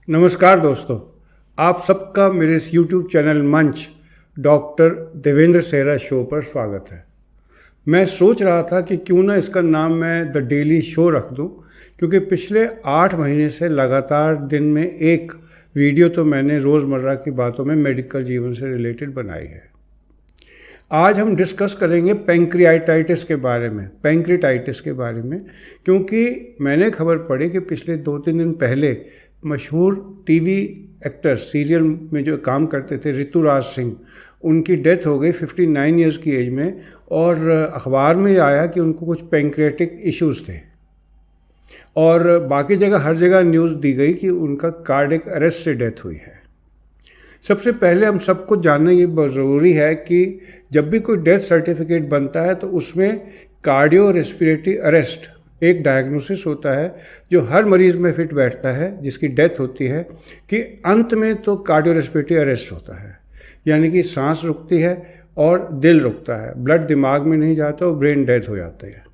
नमस्कार दोस्तों, आप सबका मेरे इस YouTube चैनल मंच डॉक्टर देवेंद्र सेहरा शो पर स्वागत है। मैं सोच रहा था कि क्यों ना इसका नाम मैं द डेली शो रख दूं, क्योंकि पिछले 8 महीने से लगातार दिन में एक वीडियो तो मैंने रोज़मर्रा की बातों में मेडिकल जीवन से रिलेटेड बनाई है। आज हम डिस्कस करेंगे पैंक्रियाटाइटिस के बारे में, पैंक्रियाटाइटिस के बारे में, क्योंकि मैंने खबर पड़ी कि पिछले 2-3 दिन पहले मशहूर टीवी एक्टर सीरियल में जो काम करते थे ऋतुराज सिंह, उनकी डेथ हो गई 59 ईयर्स की एज में। और अखबार में आया कि उनको कुछ पैंक्रियाटिक इश्यूज़ थे और बाकी जगह हर जगह न्यूज़ दी गई कि उनका कार्डियक अरेस्ट से डेथ हुई है। सबसे पहले हम सबको जानना ये बहुत ज़रूरी है कि जब भी कोई डेथ सर्टिफिकेट बनता है तो उसमें कार्डियो रेस्पिरेटरी अरेस्ट एक डायग्नोसिस होता है जो हर मरीज़ में फिट बैठता है जिसकी डेथ होती है, कि अंत में तो कार्डियो रेस्पिरेटरी अरेस्ट होता है, यानी कि सांस रुकती है और दिल रुकता है, ब्लड दिमाग में नहीं जाता और ब्रेन डेथ हो जाता है।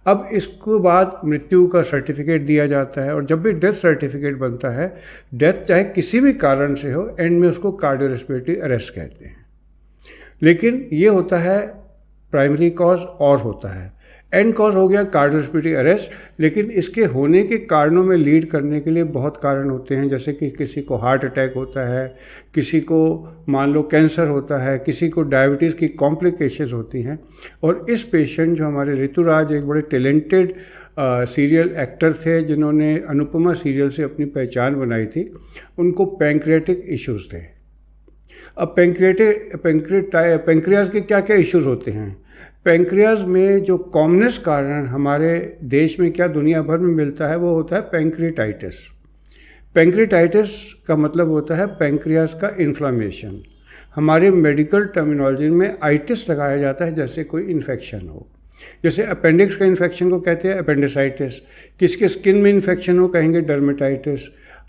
अब इसके बाद मृत्यु का सर्टिफिकेट दिया जाता है और जब भी डेथ सर्टिफिकेट बनता है, डेथ चाहे किसी भी कारण से हो, एंड में उसको कार्डियो रेस्पिरेटरी अरेस्ट कहते हैं। लेकिन ये होता है प्राइमरी कॉज और होता है एंड कॉज हो गया कार्डियो रेस्पिरेटरी अरेस्ट। लेकिन इसके होने के कारणों में लीड करने के लिए बहुत कारण होते हैं, जैसे कि किसी को हार्ट अटैक होता है, किसी को मान लो कैंसर होता है, किसी को डायबिटीज़ की कॉम्प्लिकेशंस होती हैं। और इस पेशेंट जो हमारे ऋतुराज एक बड़े टैलेंटेड सीरियल एक्टर थे जिन्होंने अनुपमा सीरियल से अपनी पहचान बनाई थी, उनको पैंक्रियाटिक इश्यूज़ थे। अब पैंक्रियाज के क्या क्या इश्यूज़ होते हैं? पैंक्रियाज में जो कॉमनेस्ट कारण हमारे देश में क्या दुनिया भर में मिलता है वो होता है पैंक्रियाटाइटिस। पैंक्रियाटाइटिस का मतलब होता है पैंक्रियाज का इन्फ्लामेशन। हमारे मेडिकल टर्मिनोलॉजी में आइटिस लगाया जाता है जैसे कोई इन्फेक्शन हो। जैसे अपेंडिक्स का इन्फेक्शन को कहते हैं अपेंडिसाइटिस, किसके स्किन में इन्फेक्शन हो कहेंगे डर्मेटाइटिस,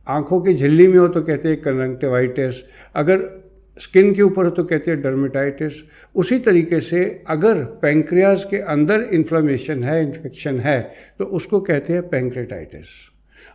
आँखों की झिल्ली में हो तो कहते हैं कंजंक्टिवाइटिस, अगर स्किन के ऊपर हो तो कहते हैं डर्मेटाइटिस। उसी तरीके से अगर पैंक्रियाज के अंदर इन्फ्लेमेशन है, इन्फेक्शन है, तो उसको कहते हैं पैंक्रियाटाइटिस।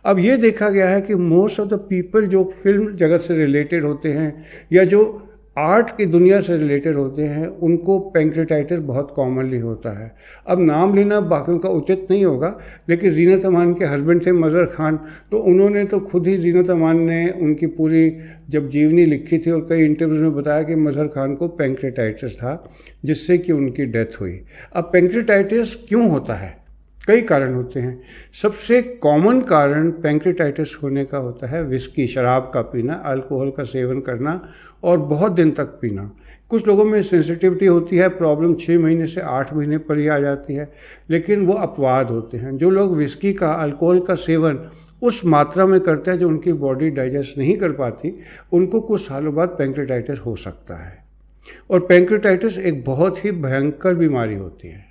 अब ये देखा गया है कि मोस्ट ऑफ द पीपल जो फिल्म जगत से रिलेटेड होते हैं या जो आर्ट की दुनिया से रिलेटेड होते हैं, उनको पैंक्रियाटाइटिस बहुत कॉमनली होता है। अब नाम लेना बाकियों का उचित नहीं होगा, लेकिन जीनत अमान के हस्बैंड थे मज़हर खान, तो उन्होंने तो खुद ही जीनत अमान ने उनकी पूरी जब जीवनी लिखी थी और कई इंटरव्यूज़ में बताया कि मज़हर खान को पैंक्रियाटाइटिस था, जिससे कि उनकी डेथ हुई। अब पैंक्रियाटाइटिस क्यों होता है? कई कारण होते हैं। सबसे कॉमन कारण पैंक्रियाटाइटिस होने का होता है विस्की, शराब का पीना, अल्कोहल का सेवन करना और बहुत दिन तक पीना। कुछ लोगों में सेंसिटिविटी होती है, प्रॉब्लम 6 महीने से 8 महीने पर ही आ जाती है, लेकिन वो अपवाद होते हैं। जो लोग विस्की का, अल्कोहल का सेवन उस मात्रा में करते हैं जो उनकी बॉडी डाइजेस्ट नहीं कर पाती, उनको कुछ सालों बाद पैंक्रियाटाइटिस हो सकता है। और पैंक्रियाटाइटिस एक बहुत ही भयंकर बीमारी होती है।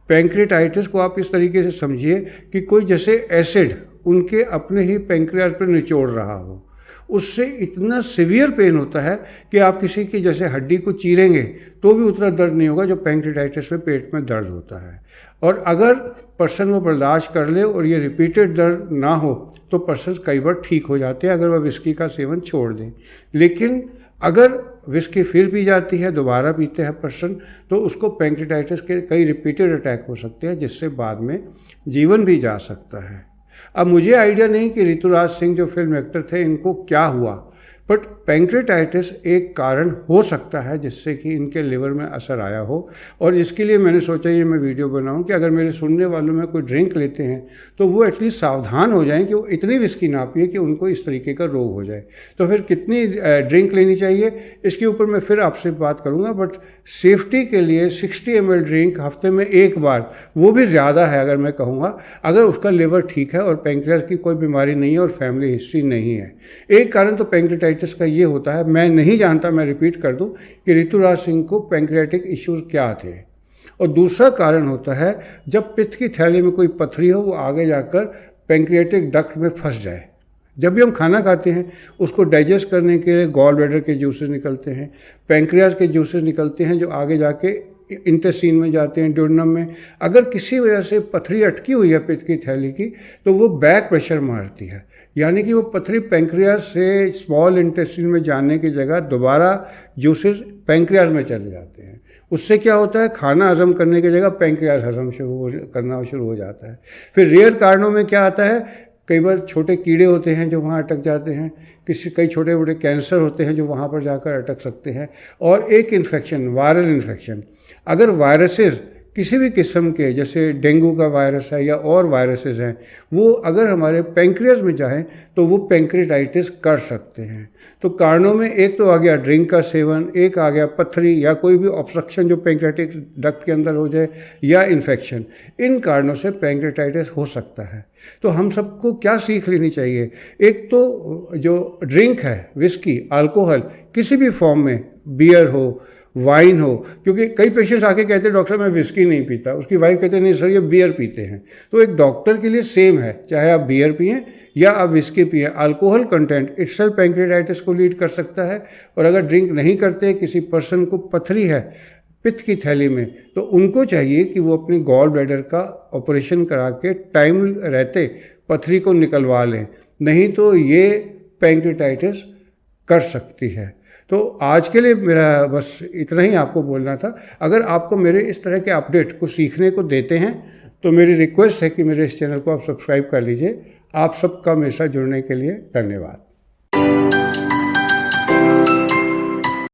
पैंक्रियाटाइटिस को आप इस तरीके से समझिए कि कोई जैसे एसिड उनके अपने ही पैंक्रियाज पर निचोड़ रहा हो। उससे इतना सीवियर पेन होता है कि आप किसी की जैसे हड्डी को चीरेंगे तो भी उतना दर्द नहीं होगा जो पैंक्रियाटाइटिस में पेट में दर्द होता है। और अगर पर्सन वो बर्दाश्त कर ले और ये रिपीटेड दर्द ना हो तो पर्सन कई बार ठीक हो जाते हैं अगर वह विस्की का सेवन छोड़ दें। लेकिन अगर विस्की फिर पी जाती है, दोबारा पीते हैं पर्सन, तो उसको पैंक्रियाटाइटिस के कई रिपीटेड अटैक हो सकते हैं जिससे बाद में जीवन भी जा सकता है। अब मुझे आइडिया नहीं कि ऋतुराज सिंह जो फिल्म एक्टर थे इनको क्या हुआ, बट पैंक्रियाटाइटिस एक कारण हो सकता है जिससे कि इनके लिवर में असर आया हो। और इसके लिए मैंने सोचा ये मैं वीडियो बनाऊं कि अगर मेरे सुनने वालों में कोई ड्रिंक लेते हैं तो वो एटलीस्ट सावधान हो जाएं कि वो इतनी विस्की ना पिए कि उनको इस तरीके का रोग हो जाए। तो फिर कितनी ड्रिंक लेनी चाहिए इसके ऊपर मैं फिर आपसे बात करूँगा, बट सेफ्टी के लिए 60 ml ड्रिंक हफ्ते में एक बार, वो भी ज़्यादा है अगर मैं कहूँगा, अगर उसका लिवर ठीक है और पैंक्रियाज की कोई बीमारी नहीं है और फैमिली हिस्ट्री नहीं है। एक कारण तो पैंक्रियाटाइटिस का ये होता है, मैं नहीं जानता, मैं रिपीट कर दूं कि ऋतुराज सिंह को पैंक्रियाटिक इश्यूज क्या थे। और दूसरा कारण होता है जब पित्त की थैली में कोई पथरी हो, वो आगे जाकर पैंक्रियाटिक डक्ट में फंस जाए। जब भी हम खाना खाते हैं उसको डाइजेस्ट करने के लिए गॉल ब्लैडर के जूसेस निकलते हैं, पैंक्रियाज के जूसेस निकलते हैं जो आगे जाके इंटेस्टाइन में जाते हैं, ड्यूडेनम में। अगर किसी वजह से पथरी अटकी हुई है पित्त की थैली की, तो वो बैक प्रेशर मारती है, यानी कि वो पथरी पैंक्रियाज से स्मॉल इंटेस्टाइन में जाने की जगह दोबारा जूसेस पैंक्रियाज में चले जाते हैं। उससे क्या होता है, खाना हजम करने की जगह पैंक्रियाज हजम करना शुरू हो जाता है। फिर रेयर कारणों में क्या आता है, कई बार छोटे कीड़े होते हैं जो वहाँ अटक जाते हैं, कई छोटे छोटे कैंसर होते हैं जो वहाँ पर जाकर अटक सकते हैं। और एक इन्फेक्शन, वायरल इन्फेक्शन, अगर वायरसेस किसी भी किस्म के, जैसे डेंगू का वायरस है या और वायरसेस हैं, वो अगर हमारे पैंक्रियाज में जाएं तो वो पैंक्रियाटाइटिस कर सकते हैं। तो कारणों में एक तो आ गया ड्रिंक का सेवन, एक आ गया पथरी या कोई भी ऑब्स्ट्रक्शन जो पैंक्रियाटिक डक्ट के अंदर हो जाए, या इन्फेक्शन। इन कारणों से पैंक्रियाटाइटिस हो सकता है। तो हम सबको क्या सीख लेनी चाहिए, एक तो जो ड्रिंक है, विस्की, अल्कोहल किसी भी फॉर्म में, बियर हो, वाइन हो, क्योंकि कई पेशेंट्स आके कहते हैं डॉक्टर साहब मैं विस्की नहीं पीता, उसकी वाइफ कहते हैं नहीं सर ये बियर पीते हैं। तो एक डॉक्टर के लिए सेम है, चाहे आप बियर पिएं या आप विस्की पिएं, अल्कोहल कंटेंट इटसेल्फ पैंक्रियाटाइटिस को लीड कर सकता है। और अगर ड्रिंक नहीं करते, किसी पर्सन को पथरी है पित्त की थैली में, तो उनको चाहिए कि वो अपनी गॉल ब्लैडर का ऑपरेशन करा के टाइम रहते पथरी को निकलवा लें, नहीं तो ये पैंक्रियाटाइटिस कर सकती है। तो आज के लिए मेरा बस इतना ही आपको बोलना था। अगर आपको मेरे इस तरह के अपडेट को सीखने को देते हैं तो मेरी रिक्वेस्ट है कि मेरे इस चैनल को आप सब्सक्राइब कर लीजिए। आप सबका मेरे साथ जुड़ने के लिए धन्यवाद।